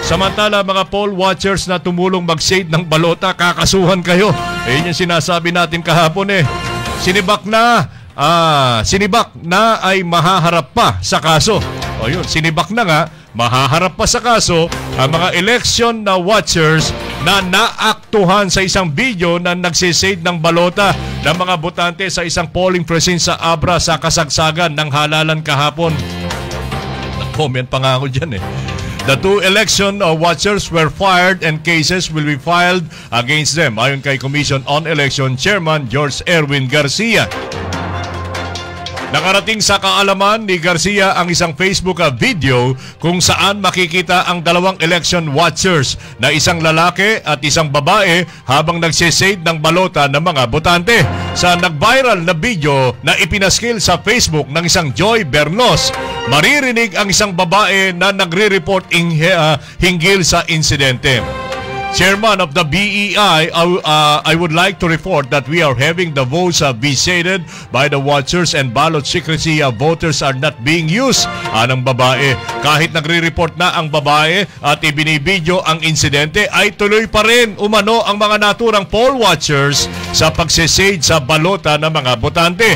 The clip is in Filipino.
Samantala, mga poll watchers na tumulong mag-shade ng balota, kakasuhan kayo. Yun yung sinasabi natin kahapon eh. Sinibak na ay mahaharap pa sa kaso. O yun, sinibak na nga, mahaharap pa sa kaso ang mga election na watchers na naaktuhan sa isang video na nagsisade ng balota ng mga botante sa isang polling precinct sa Abra sa kasagsagan ng halalan kahapon. Nag-comment pa nga ako dyan eh. The two election watchers were fired and cases will be filed against them, ayon kay Commission on Election Chairman George Erwin Garcia. Nakarating sa kaalaman ni Garcia ang isang Facebook video kung saan makikita ang dalawang election watchers na isang lalaki at isang babae habang nagsisade ng balota ng mga botante. Sa nag-viral na video na ipinaskil sa Facebook ng isang Joy Bernos, maririnig ang isang babae na nagre-report hinggil sa insidente. Chairman of the BEI, I would like to report that we are having the votes be shaded by the watchers and ballot secrecy voters are not being used. Anong babae? Kahit nagre-report na ang babae at ibinibidyo ang insidente, ay tuloy pa rin umano ang mga naturang poll watchers sa pagsisade sa balota ng mga botante.